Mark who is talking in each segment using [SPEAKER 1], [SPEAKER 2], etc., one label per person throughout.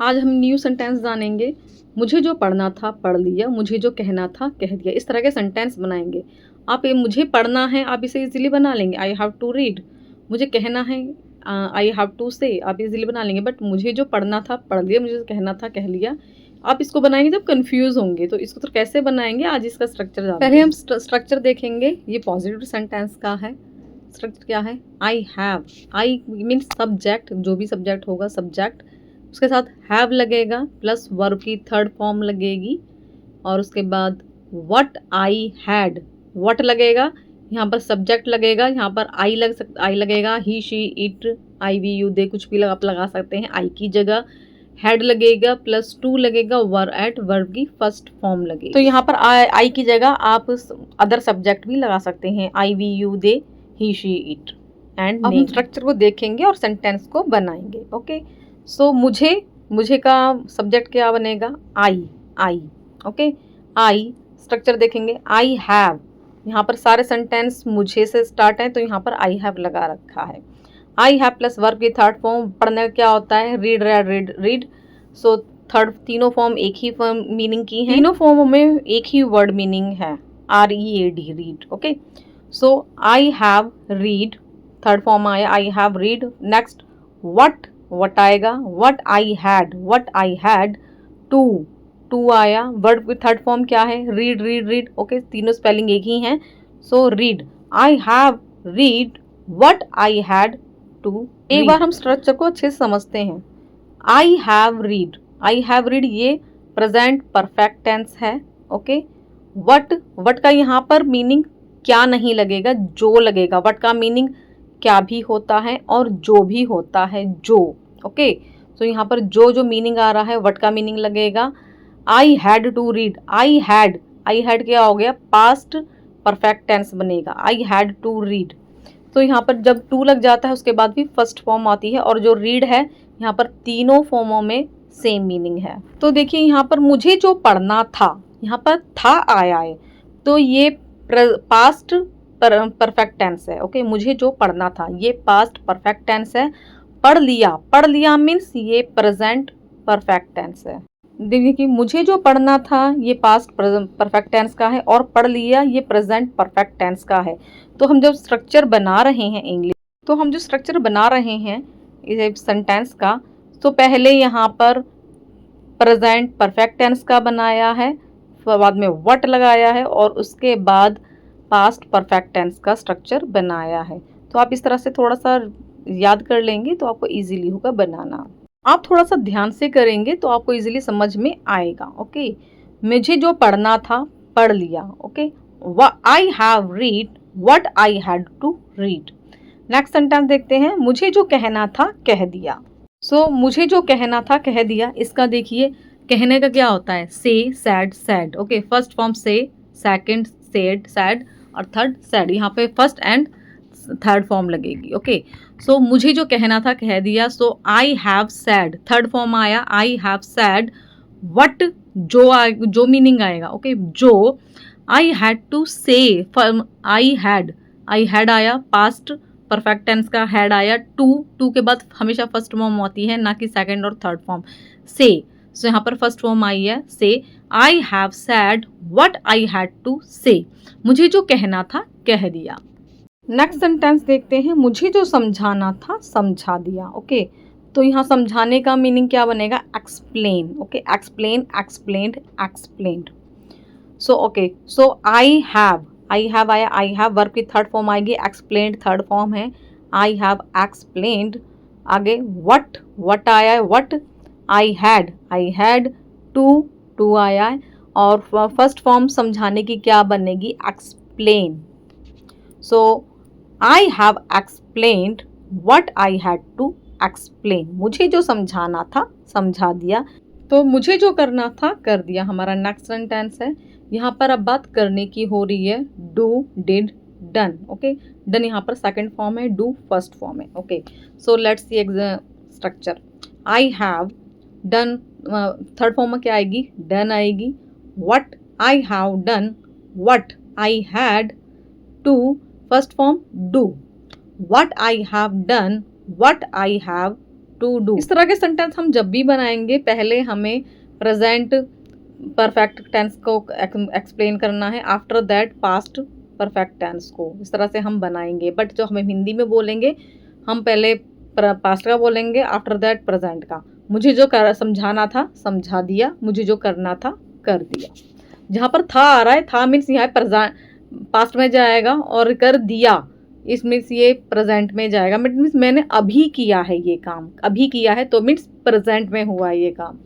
[SPEAKER 1] आज हम new sentence जानेंगे। मुझे जो पढ़ना था पढ़ लिया, मुझे जो कहना था कह दिया। इस तरह के सेंटेंस बनाएंगे। आप ये मुझे पढ़ना है, आप इसे इजीली बना लेंगे, आई हैव टू रीड। मुझे कहना है, आई हैव टू से, आप इजीली बना लेंगे। बट मुझे जो पढ़ना था पढ़ लिया, मुझे जो कहना था कह लिया। आप इसको बनाएंगे जब कंफ्यूज होंगे। तो इसको तो कैसे बनाएंगे, आज इसका स्ट्रक्चर जानते हैं। पहले हम स्ट्रक्चर देखेंगे। ये पॉजिटिव सेंटेंस का है। स्ट्रक्चर क्या है? I have. I means subject, जो भी सब्जेक्ट होगा सब्जेक्ट, उसके साथ हैव लगेगा प्लस वर्ब की थर्ड फॉर्म लगेगी। और उसके बाद व्हाट आई हैड, व्हाट लगेगा, यहाँ पर सब्जेक्ट लगेगा, यहाँ पर आई लगेगा, he she it I we you they, कुछ भी आप लगा सकते हैं आई की जगह। हैड लगेगा प्लस टू लगेगा, वर एट वर्ब की फर्स्ट फॉर्म लगेगी। तो यहाँ पर आई की जगह आप अदर सब्जेक्ट भी लगा सकते हैं, I we you they, he she it and. अब हम स्ट्रक्चर को देखेंगे और सेंटेंस को बनाएंगे। ओके, सो मुझे का सब्जेक्ट क्या बनेगा? आई। ओके, आई। स्ट्रक्चर देखेंगे, आई हैव। यहाँ पर सारे सेंटेंस मुझे से स्टार्ट हैं, तो यहाँ पर आई हैव लगा रखा है। आई हैव प्लस वर्ब की थर्ड फॉर्म पढ़ने का क्या होता है? Read, read. सो थर्ड, तीनों फॉर्म एक ही फॉर्म मीनिंग की है। तीनों फॉर्म में एक ही वर्ड मीनिंग है, READ, read. Okay, so I have read, third form आया I have read. Next what आएगा, वट आई हैड टू आया। वर्ड की थर्ड फॉर्म क्या है? रीड। ओके, तीनों स्पेलिंग एक ही हैं। So read, I have read what I had to. एक बार हम स्ट्रक्चर को अच्छे से समझते हैं। आई हैव रीड ये प्रेजेंट परफेक्ट टेंस है। ओके, वट का यहाँ पर मीनिंग क्या नहीं लगेगा, जो लगेगा। वट का मीनिंग क्या भी होता है और जो भी होता है, जो। ओके, तो यहाँ पर जो मीनिंग आ रहा है वट का मीनिंग लगेगा। I had to read, I had क्या हो गया? पास्ट परफेक्ट टेंस बनेगा, आई हैड टू रीड। तो यहाँ पर जब टू लग जाता है उसके बाद भी फर्स्ट फॉर्म आती है, और जो रीड है यहाँ पर तीनों फॉर्मों में सेम मीनिंग है। तो देखिए यहाँ पर मुझे जो पढ़ना था, यहाँ पर था आया है, तो ये पास्ट परफेक्ट टेंस है। ओके, मुझे जो पढ़ना था ये पास्ट परफेक्ट टेंस है। पढ़ लिया मीन्स ये प्रेजेंट परफेक्ट टेंस है। देखिए मुझे जो पढ़ना था ये पास्ट परफेक्ट टेंस का है, और पढ़ लिया ये प्रेजेंट परफेक्ट टेंस का है। तो हम जब स्ट्रक्चर बना रहे हैं इंग्लिश, तो हम जो स्ट्रक्चर बना रहे हैं इस सेंटेंस का, तो पहले यहाँ पर प्रेजेंट परफेक्ट टेंस का बनाया है, बाद में व्हाट लगाया है, और उसके बाद पास्ट परफेक्ट टेंस का स्ट्रक्चर बनाया है। तो आप इस तरह से थोड़ा सा याद कर लेंगे तो आपको इजीली होगा बनाना। आप थोड़ा सा ध्यान से करेंगे तो आपको इजीली समझ में आएगा। ओके, मुझे जो पढ़ना था पढ़ लिया। Okay, I have read what I had to read. Next sentence देखते हैं, मुझे जो कहना था कह दिया। सो मुझे जो कहना था कह दिया, इसका देखिए कहने का क्या होता है? Say, said. Okay, first form say, second said, said, और थर्ड सैड। यहाँ पे फर्स्ट एंड थर्ड फॉर्म लगेगी। ओके, सो मुझे जो कहना था कह दिया। So I have said, third form आया आई हैव सैड वट, जो मीनिंग आएगा। ओके, जो I had to say, I had आया, पास्ट परफेक्ट टेंस का हैड आया। टू के बाद हमेशा फर्स्ट फॉर्म होती है, ना कि सेकंड और थर्ड फॉर्म। से, सो यहाँ पर फर्स्ट फॉर्म आई है say. I have said what I had to say, मुझे जो कहना था कह दिया। नेक्स्ट सेंटेंस देखते हैं, मुझे जो समझाना था समझा दिया। ओके, तो यहाँ समझाने का मीनिंग क्या बनेगा? Explain. Okay, explain, explained. So okay, so I have आया, आई हैव वर्ब की थर्ड फॉर्म आएगी, एक्सप्लेन्ड थर्ड फॉर्म है, आई हैव एक्सप्लेन्ड। आगे वट आया है, वट आई हैड टू आया है, और फर्स्ट फॉर्म समझाने की क्या बनेगी? Explain. So I have explained what I had to explain, मुझे जो समझाना था समझा दिया। तो मुझे जो करना था कर दिया हमारा नेक्स्ट सेंटेंस है। यहाँ पर अब बात करने की हो रही है, do, did, done. Okay, done यहाँ पर सेकंड फॉर्म है, डू फर्स्ट फॉर्म है। Okay, so let's see structure. I have done, third form में क्या आएगी? डन आएगी। What I have done what I had to, first form do. What I have done what I have to do. इस तरह के sentence हम जब भी बनाएंगे पहले हमें प्रेजेंट परफेक्ट टेंस को एक्सप्लेन करना है, after that past perfect tense को। इस तरह से हम बनाएंगे। बट जो हम हिंदी में बोलेंगे हम पहले पास्ट का बोलेंगे, आफ्टर दैट प्रेजेंट का। मुझे जो समझाना था समझा दिया, मुझे जो करना था कर दिया। जहाँ पर था आ रहा है, था मीन्स यहाँ पास्ट में जाएगा, और कर दिया इस मीन्स ये प्रेजेंट में जाएगा। मीन्स मैंने अभी किया है ये काम, अभी किया है तो मीन्स प्रेजेंट में हुआ है ये काम।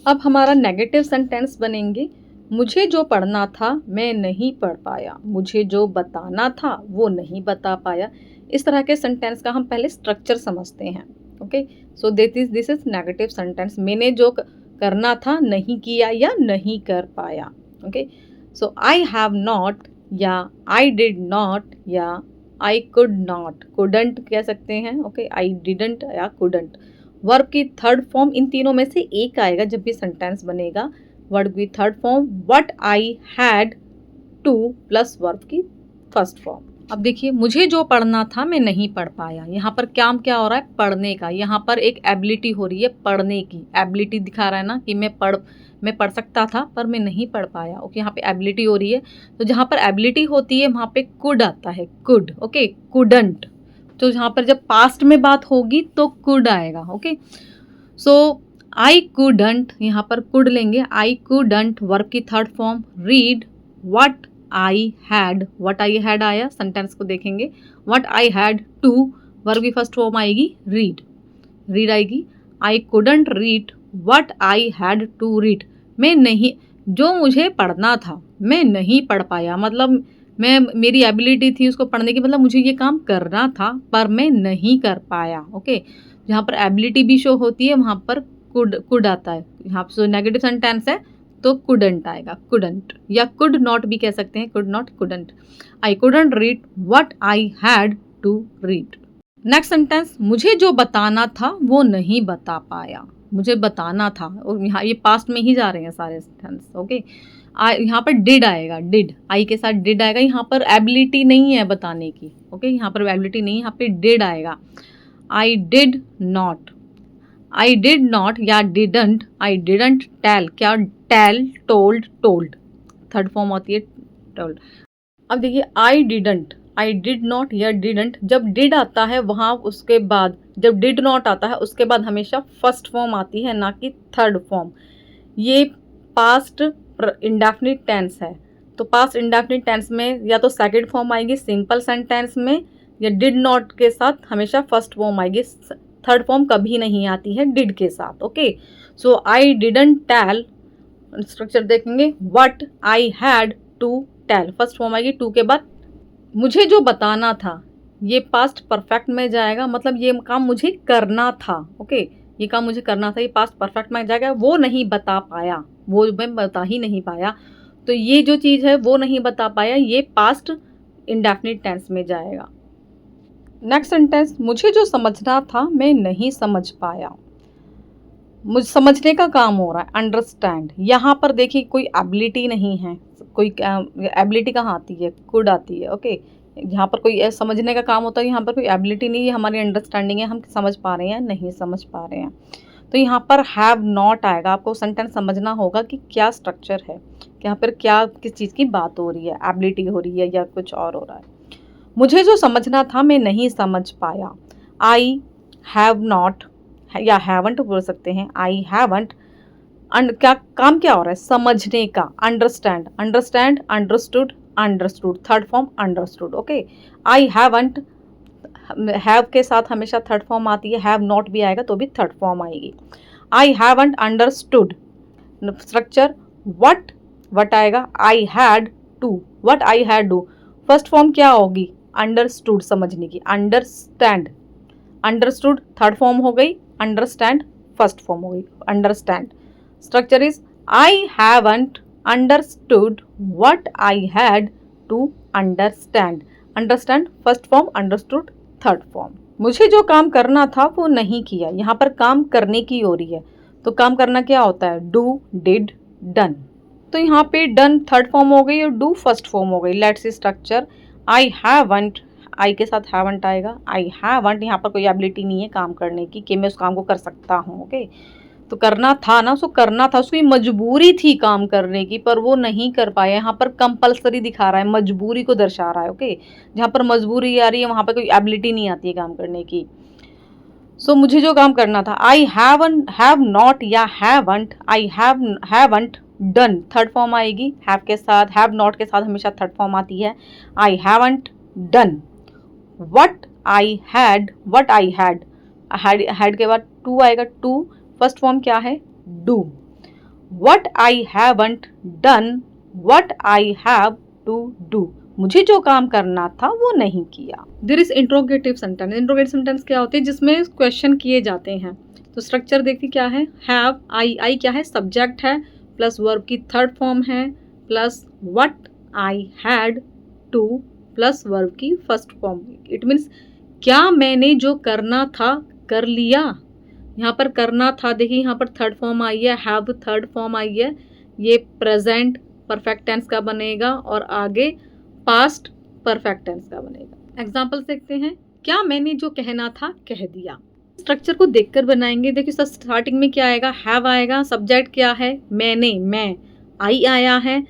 [SPEAKER 1] अब हमारा नेगेटिव सेंटेंस बनेंगे, मुझे जो पढ़ना था मैं नहीं पढ़ पाया, मुझे जो बताना था वो नहीं बता पाया। इस तरह के सेंटेंस का हम पहले स्ट्रक्चर समझते हैं। Okay, so this is negative sentence. मैंने जो करना था नहीं किया या नहीं कर पाया। Okay, so I have not या आई डिड नॉट या आई कुड नॉट, कुडंट कह सकते हैं। ओके, आई डिडंट या कुडंट। वर्ब की थर्ड फॉर्म इन तीनों में से एक आएगा जब भी सेंटेंस बनेगा। वर्ब की third form what I had to plus verb की फर्स्ट फॉर्म। अब देखिए, मुझे जो पढ़ना था मैं नहीं पढ़ पाया। यहाँ पर क्या हो रहा है, पढ़ने का। यहाँ पर एक एबिलिटी हो रही है पढ़ने की, एबिलिटी दिखा रहा है ना कि मैं पढ़ सकता था पर मैं नहीं पढ़ पाया। ओके, यहाँ पे एबिलिटी हो रही है। तो जहाँ पर एबिलिटी होती है वहाँ पे कुड आता है, कुड। Okay, couldn't. तो जहाँ पर जब पास्ट में बात होगी तो कुड आएगा। ओके, सो आई कुडंट, यहाँ पर कुड लेंगे। आई कुडंट वर्ब की third form read what I had आया, सेंटेंस को देखेंगे। What I had to verb की फर्स्ट फॉर्म आएगी रीड आएगी। I couldn't read what I had to read, मैं नहीं, जो मुझे पढ़ना था मैं नहीं पढ़ पाया। मतलब मेरी एबिलिटी थी उसको पढ़ने की, मतलब मुझे ये काम करना था पर मैं नहीं कर पाया। ओके, जहाँ पर एबिलिटी भी शो होती है वहाँ पर कुड आता है। यहाँ पर नेगेटिव सेंटेंस है तो कुडंट आएगा, कुडंट। या कुड नॉट भी कह सकते हैं, could not, couldn't. I couldn't read what I had to read. Next sentence, मुझे जो बताना था वो नहीं बता पाया, मुझे बताना था। और यहाँ ये पास्ट में ही जा रहे हैं सारे सेंटेंस। ओके, यहाँ पर डिड आएगा, डिड, आई के साथ डिड आएगा। यहाँ पर एबिलिटी नहीं है बताने की। ओके, यहाँ पर एबिलिटी नहीं है, यहाँ पे डिड आएगा। आई डिड नॉट या डिडंट, आई डिडंट टेल, क्या टेल, टोल्ड, थर्ड फॉर्म होती है टोल्ड। अब देखिए, आई डिड नॉट या डिडंट, जब डिड आता है वहाँ उसके बाद, जब डिड नॉट आता है उसके बाद हमेशा फर्स्ट फॉर्म आती है, ना कि थर्ड फॉर्म। ये पास्ट इंडेफिनिट टेंस है, तो पास्ट इंडेफिनिट टेंस में या तो सेकंड फॉर्म आएगी सिंपल सेंटेंस में, या डिड नॉट के साथ हमेशा फर्स्ट फॉर्म आएगी। थर्ड फॉर्म कभी नहीं आती है डिड के साथ। Okay, so I didn't tell, structure देखेंगे, what I had to tell, first form आएगी टू के बाद। मुझे जो बताना था, ये पास्ट परफेक्ट में जाएगा, मतलब ये काम मुझे करना था। ओके, ये काम मुझे करना था, ये पास्ट परफेक्ट में जाएगा। वो नहीं बता पाया, वो मैं बता ही नहीं पाया, तो ये जो चीज़ है वो नहीं बता पाया, ये पास्ट इंडेफिनिट टेंस में जाएगा। नेक्स्ट सेंटेंस, मुझे जो समझना था मैं नहीं समझ पाया, मुझे समझने का काम हो रहा है, अंडरस्टैंड। यहाँ पर देखिए कोई एबिलिटी नहीं है, कोई एबिलिटी कहाँ आती है, कुड आती है। ओके, यहाँ पर कोई समझने का काम होता है, यहाँ पर कोई एबिलिटी नहीं है, हमारी अंडरस्टैंडिंग है, हम समझ पा रहे हैं नहीं समझ पा रहे हैं। तो यहाँ पर हैव नॉट आएगा। आपको सेंटेंस समझना होगा कि क्या स्ट्रक्चर है, यहाँ पर क्या किस चीज़ की बात हो रही है, एबिलिटी हो रही है या कुछ और हो रहा है। मुझे जो समझना था मैं नहीं समझ पाया, आई हैव नॉट या हैवंट बोल सकते हैं, आई हैवंट। क्या काम क्या हो रहा है, समझने का, understand, understood, third form understood. Okay, I haven't, have के साथ हमेशा थर्ड फॉर्म आती है, हैव नॉट भी आएगा तो भी थर्ड फॉर्म आएगी। I haven't understood, structure what आएगा, I had to, what I had to, first form क्या होगी, अंडरस्टूड, समझने की, अंडरस्टैंड, अंडरस्टूड थर्ड फॉर्म हो गई, अंडरस्टैंड फर्स्ट फॉर्म हो गई, understand. Structure is I haven't understood what I had to understand, understand first form, understood third form. मुझे जो काम करना था वो नहीं किया, यहाँ पर काम करने की हो रही है, तो काम करना क्या होता है, डू, डिड, डन। तो यहाँ पे डन थर्ड फॉर्म हो गई और डू फर्स्ट फॉर्म हो गई। Let's see structure, I haven't I के साथ हैवंट आएगा। आई हैवंट, यहाँ पर कोई एबिलिटी नहीं है काम करने की कि मैं उस काम को कर सकता हूँ। ओके, तो करना था ना, उसको करना था, उसकी मजबूरी थी काम करने की, पर वो नहीं कर पाया। यहाँ पर कंपल्सरी दिखा रहा है, मजबूरी को दर्शा रहा है। ओके, जहाँ पर मजबूरी आ रही है वहाँ पर कोई एबिलिटी नहीं आती है काम करने की। सो मुझे जो काम करना था, आई हैव नॉट या हैवंट, आई हैवंट डन, थर्ड फॉर्म आएगी हैव के साथ, हैव नॉट के साथ हमेशा थर्ड फॉर्म आती है। I haven't done what I had, what I had के बाद टू आएगा, टू फर्स्ट फॉर्म क्या है, do. What I haven't done, what I have to do, मुझे जो काम करना था वो नहीं किया। There is interrogative sentence. Interrogative sentence क्या होते हैं, जिसमें क्वेश्चन किए जाते हैं। तो स्ट्रक्चर देखिए क्या है, हैव, आई क्या है, सब्जेक्ट है, प्लस वर्ब की थर्ड फॉर्म है, plus what I had to, plus verb की फर्स्ट फॉर्म। इट मीन्स क्या मैंने जो करना था कर लिया। यहाँ पर करना था, देखिए यहाँ पर थर्ड फॉर्म आई है, हैव थर्ड फॉर्म आई है, ये प्रेजेंट परफेक्ट टेंस का बनेगा और आगे पास्ट परफेक्ट टेंस का बनेगा। एग्जाम्पल देखते हैं, क्या मैंने जो कहना था कह दिया। स्ट्रक्चर को देखकर बनाएंगे। देखिए स्टार्टिंग में क्या आएगा, हैव आएगा, सब्जेक्ट क्या है, मैंने, मैं, आई आया है,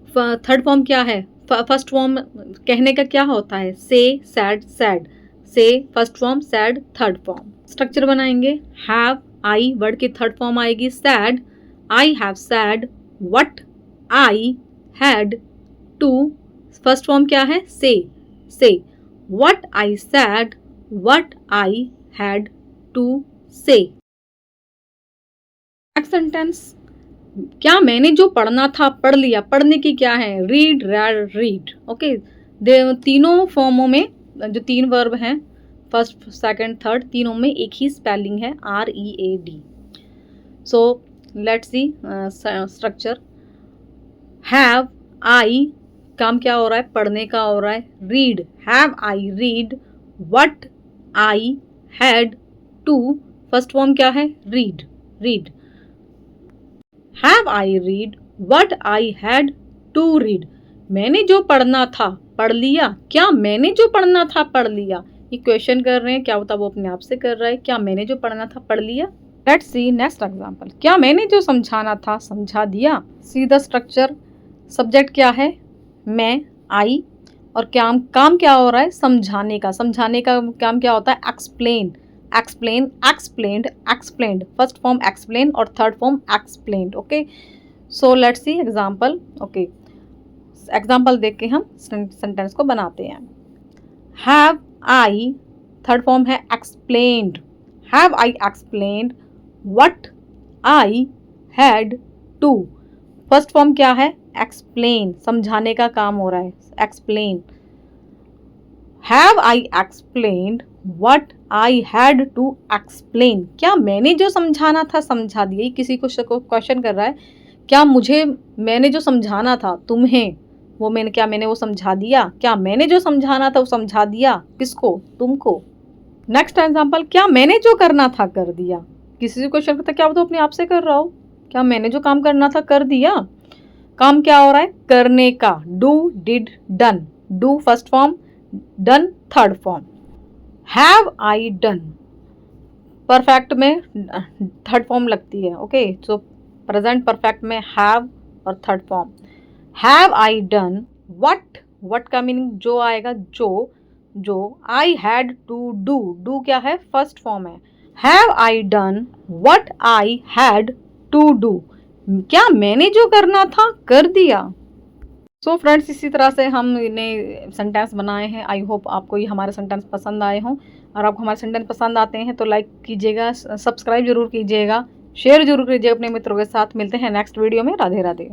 [SPEAKER 1] थर्ड फॉर्म क्या है, फर्स्ट फॉर्म कहने का क्या होता है, say, said, said, say first form, said third form. Structure बनाएंगे, हैव, आई वर्ड की थर्ड फॉर्म आएगी, said, I have said what I had to, first form क्या है, say what I said what I had to say. Next sentence, क्या मैंने जो पढ़ना था पढ़ लिया। पढ़ने की क्या है, रीड, रीड। ओके, तीनों फॉर्मों में जो तीन वर्ब हैं, फर्स्ट, सेकंड, थर्ड, तीनों में एक ही स्पेलिंग है, READ। So let's see structure, have, I, काम क्या हो रहा है, पढ़ने का हो रहा है, read, have I read what I had to, first form क्या है, read, read, have I read what I had to read, मैंने जो पढ़ना था पढ़ लिया। क्या मैंने जो पढ़ना था पढ़ लिया, ये क्वेश्चन कर रहे हैं, क्या होता वो अपने आप से कर रहा है, क्या मैंने जो पढ़ना था पढ़ लिया। लेट्स सी नेक्स्ट एग्जांपल, क्या मैंने जो समझाना था समझा दिया। सी द स्ट्रक्चर, सब्जेक्ट क्या है, मैं, आई, और काम क्या हो रहा है, समझाने का। समझाने का काम क्या होता है, explain, explain, explained, explained, first form explain और third form explained. Okay, so let's see example. Okay, example देख के हम सेंटेंस को बनाते हैं। हैव आई, थर्ड फॉर्म है explained, have I explained what I had to, first form क्या है, एक्सप्लेन, समझाने का काम हो रहा है, explain, have I explained what I had to explain, क्या मैंने जो समझाना था समझा दिया। किसी को क्वेश्चन कर रहा है, क्या मैंने जो समझाना था तुम्हें, वो मैंने वो समझा दिया। क्या मैंने जो समझाना था वो समझा दिया, किसको, तुमको। नेक्स्ट एग्जांपल, क्या मैंने जो करना था कर दिया। किसी से क्वेश्चन करता, क्या वो तो अपने आप से कर रहा हो, क्या मैंने जो काम करना था कर दिया। काम क्या हो रहा है, करने का, do, did, done, do first form, done third form. Have I done, perfect में थर्ड फॉर्म लगती है। ओके, सो प्रेजेंट परफेक्ट में हैव और third form. Have I done what का मीनिंग जो आएगा, जो I had to do, do क्या है, फर्स्ट फॉर्म है। Have I done what I had to do, क्या मैंने जो करना था कर दिया। सो फ्रेंड्स, इसी तरह से हम इन्हें सेंटेंस बनाए हैं। आई होप आपको ये हमारे सेंटेंस पसंद आए हों, और आपको हमारे सेंटेंस पसंद आते हैं तो लाइक कीजिएगा, सब्सक्राइब जरूर कीजिएगा, शेयर जरूर कीजिएगा अपने मित्रों के साथ। मिलते हैं नेक्स्ट वीडियो में। राधे राधे।